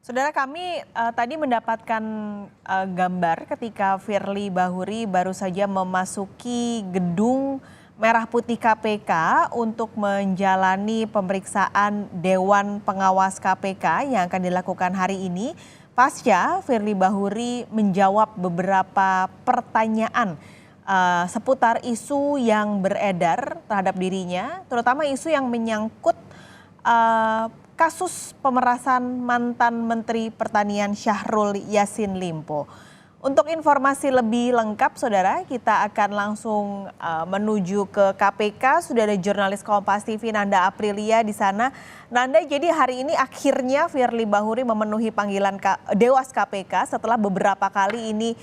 Saudara kami tadi mendapatkan gambar ketika Firly Bahuri baru saja memasuki gedung Merah Putih KPK untuk menjalani pemeriksaan Dewan Pengawas KPK yang akan dilakukan hari ini. Pasca Firly Bahuri menjawab beberapa pertanyaan seputar isu yang beredar terhadap dirinya, terutama isu yang menyangkut kasus pemerasan mantan Menteri Pertanian Syahrul Yassin Limpo. Untuk informasi lebih lengkap, saudara, kita akan langsung menuju ke KPK. Sudah ada jurnalis Kompas TV Nanda Aprilia di sana. Nanda, jadi hari ini akhirnya Firly Bahuri memenuhi panggilan Dewas KPK setelah beberapa kali ini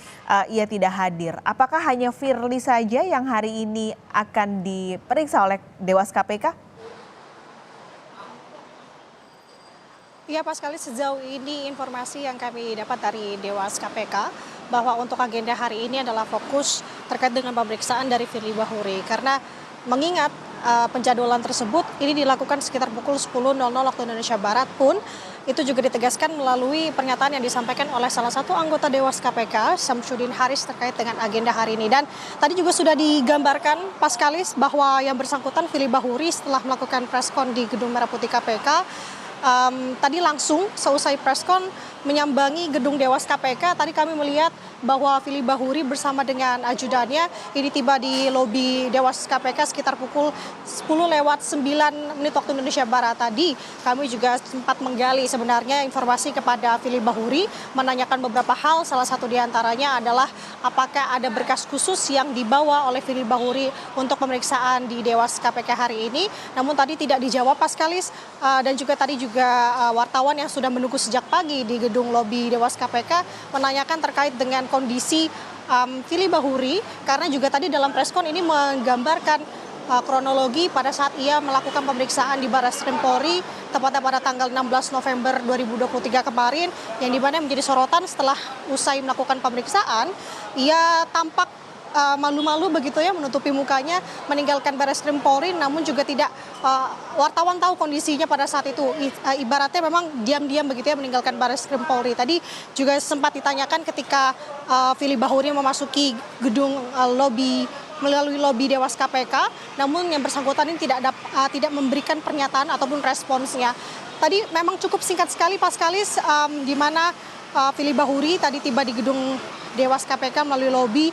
ia tidak hadir. Apakah hanya Firly saja yang hari ini akan diperiksa oleh Dewas KPK? Iya, Pak, sekali sejauh ini informasi yang kami dapat dari Dewas KPK bahwa untuk agenda hari ini adalah fokus terkait dengan pemeriksaan dari Firly Bahuri. Karena mengingat penjadwalan tersebut ini dilakukan sekitar pukul 10.00 waktu Indonesia Barat pun itu juga ditegaskan melalui pernyataan yang disampaikan oleh salah satu anggota Dewas KPK, Syamsuddin Haris, terkait dengan agenda hari ini. Dan tadi juga sudah digambarkan, Pak Skalis, bahwa yang bersangkutan Firly Bahuri setelah melakukan preskon di Gedung Merah Putih KPK, tadi langsung seusai preskon menyambangi gedung Dewas KPK. Tadi kami melihat bahwa Firly Bahuri bersama dengan ajudannya ini tiba di lobi Dewas KPK sekitar pukul 10:09 waktu Indonesia Barat. Tadi kami juga sempat menggali sebenarnya informasi kepada Firly Bahuri, menanyakan beberapa hal, salah satu diantaranya adalah apakah ada berkas khusus yang dibawa oleh Firly Bahuri untuk pemeriksaan di Dewas KPK hari ini. Namun tadi tidak dijawab, Pak Skalis, dan juga tadi wartawan yang sudah menunggu sejak pagi di gedung lobi Dewas KPK menanyakan terkait dengan kondisi Firly Bahuri, karena juga tadi dalam preskon ini menggambarkan kronologi pada saat ia melakukan pemeriksaan di Barreskrim Polri tepatnya pada tanggal 16 November 2023 kemarin, yang dimana menjadi sorotan setelah usai melakukan pemeriksaan ia tampak malu-malu begitu ya, menutupi mukanya, meninggalkan Barreskrim Polri, namun juga tidak wartawan tahu kondisinya pada saat itu. Ibaratnya memang diam-diam begitu ya meninggalkan Barreskrim Polri. Tadi juga sempat ditanyakan ketika Firly Bahuri memasuki gedung melalui lobi Dewas KPK, namun yang bersangkutan ini tidak memberikan pernyataan ataupun responsnya. Tadi memang cukup singkat sekali, Pak Skalis, di mana Firly Bahuri tadi tiba di gedung Dewas KPK melalui lobi.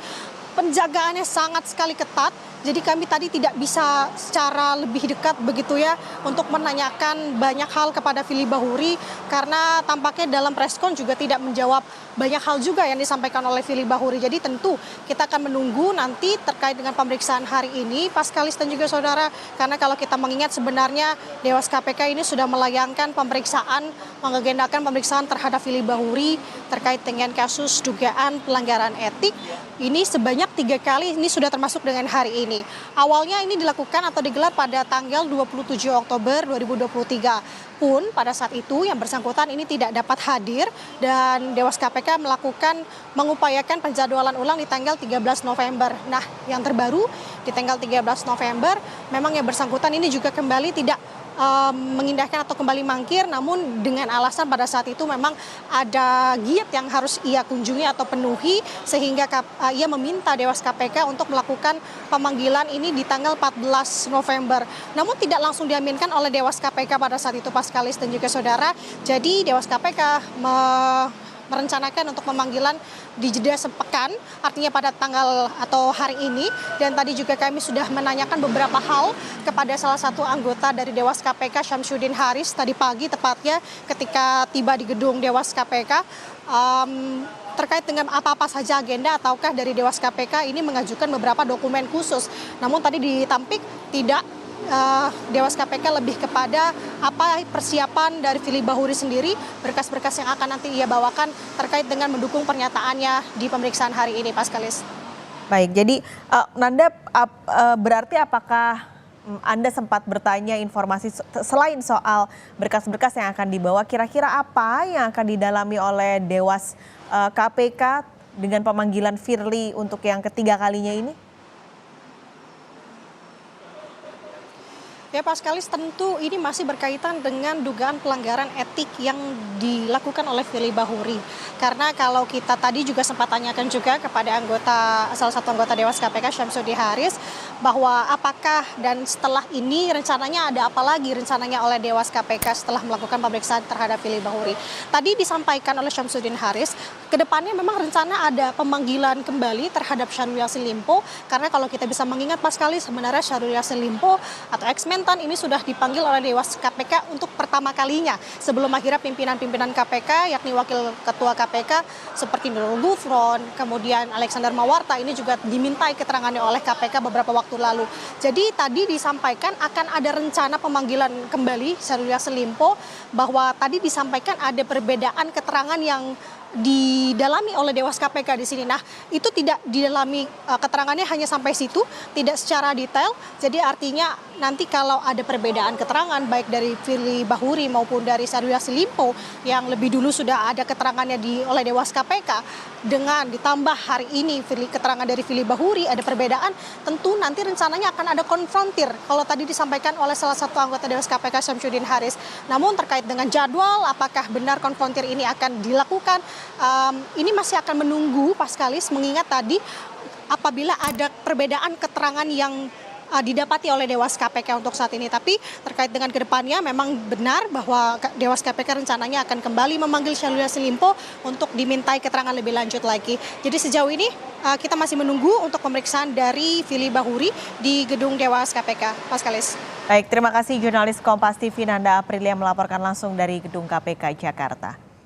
Penjagaannya sangat sekali ketat, jadi kami tadi tidak bisa secara lebih dekat begitu ya untuk menanyakan banyak hal kepada Firly Bahuri, karena tampaknya dalam preskon juga tidak menjawab banyak hal juga yang disampaikan oleh Firly Bahuri. Jadi tentu kita akan menunggu nanti terkait dengan pemeriksaan hari ini, Pak Skalis dan juga saudara, karena kalau kita mengingat sebenarnya Dewas KPK ini sudah melayangkan mengagendakan pemeriksaan terhadap Firly Bahuri terkait dengan kasus dugaan pelanggaran etik. Ini sebanyak 3 kali, ini sudah termasuk dengan hari ini. Awalnya ini dilakukan atau digelar pada tanggal 27 Oktober 2023. Pun pada saat itu yang bersangkutan ini tidak dapat hadir dan Dewas KPK mengupayakan penjadwalan ulang di tanggal 13 November. Nah, yang terbaru di tanggal 13 November memang yang bersangkutan ini juga kembali tidak mengindahkan atau kembali mangkir, namun dengan alasan pada saat itu memang ada giat yang harus ia kunjungi atau penuhi, sehingga ia meminta Dewas KPK untuk melakukan pemanggilan ini di tanggal 14 November. Namun tidak langsung diaminkan oleh Dewas KPK pada saat itu, Pak Skalis dan juga saudara. Jadi Dewas KPK merencanakan untuk pemanggilan di jeda sepekan, artinya pada tanggal atau hari ini. Dan tadi juga kami sudah menanyakan beberapa hal kepada salah satu anggota dari Dewas KPK, Syamsuddin Haris, tadi pagi tepatnya ketika tiba di gedung Dewas KPK, terkait dengan apa-apa saja agenda ataukah dari Dewas KPK ini mengajukan beberapa dokumen khusus. Namun tadi ditampik tidak, Dewas KPK lebih kepada apa persiapan dari Firly Bahuri sendiri, berkas-berkas yang akan nanti ia bawakan terkait dengan mendukung pernyataannya di pemeriksaan hari ini, Pak Skalis. Baik, jadi Nanda, berarti apakah Anda sempat bertanya informasi selain soal berkas-berkas yang akan dibawa, kira-kira apa yang akan didalami oleh Dewas KPK dengan pemanggilan Firly untuk yang ketiga kalinya ini? Ya Pak Skalis, tentu ini masih berkaitan dengan dugaan pelanggaran etik yang dilakukan oleh Firly Bahuri. Karena kalau kita tadi juga sempat tanyakan juga kepada salah satu anggota Dewas KPK Syamsuddin Haris, bahwa apakah dan setelah ini rencananya ada apa lagi rencananya oleh Dewas KPK setelah melakukan pemeriksaan terhadap Firly Bahuri. Tadi disampaikan oleh Syamsuddin Haris, kedepannya memang rencana ada pemanggilan kembali terhadap Syahrul Yassin Limpo, karena kalau kita bisa mengingat Pak Skalis, sebenarnya Syahrul Yassin Limpo atau ex-mentan ini sudah dipanggil oleh Dewas KPK untuk pertama kalinya sebelum akhirnya pimpinan-pimpinan KPK yakni Wakil Ketua KPK seperti Nurul Gufron, kemudian Alexander Mawarta ini juga dimintai keterangannya oleh KPK beberapa waktu lalu. Jadi tadi disampaikan akan ada rencana pemanggilan kembali Syahrul Yassin Limpo, bahwa tadi disampaikan ada perbedaan keterangan yang didalami oleh Dewas KPK di sini. Nah, itu tidak didalami, keterangannya hanya sampai situ, tidak secara detail. Jadi artinya nanti kalau ada perbedaan keterangan baik dari Firly Bahuri maupun dari Syahrul Yassin Limpo yang lebih dulu sudah ada keterangannya oleh Dewas KPK, dengan ditambah hari ini keterangan dari Firly Bahuri ada perbedaan, tentu nanti rencananya akan ada konfrontir. Kalau tadi disampaikan oleh salah satu anggota Dewas KPK Syamsuddin Haris. Namun terkait dengan jadwal, apakah benar konfrontir ini akan dilakukan, ini masih akan menunggu Pak Skalis, mengingat tadi apabila ada perbedaan keterangan yang didapati oleh Dewas KPK untuk saat ini. Tapi terkait dengan kedepannya memang benar bahwa Dewas KPK rencananya akan kembali memanggil Syahrul Yassin Limpo untuk dimintai keterangan lebih lanjut lagi. Jadi sejauh ini kita masih menunggu untuk pemeriksaan dari Firly Bahuri di gedung Dewas KPK. Pak Skalis. Baik, terima kasih jurnalis Kompas TV Nanda Aprilia melaporkan langsung dari gedung KPK Jakarta.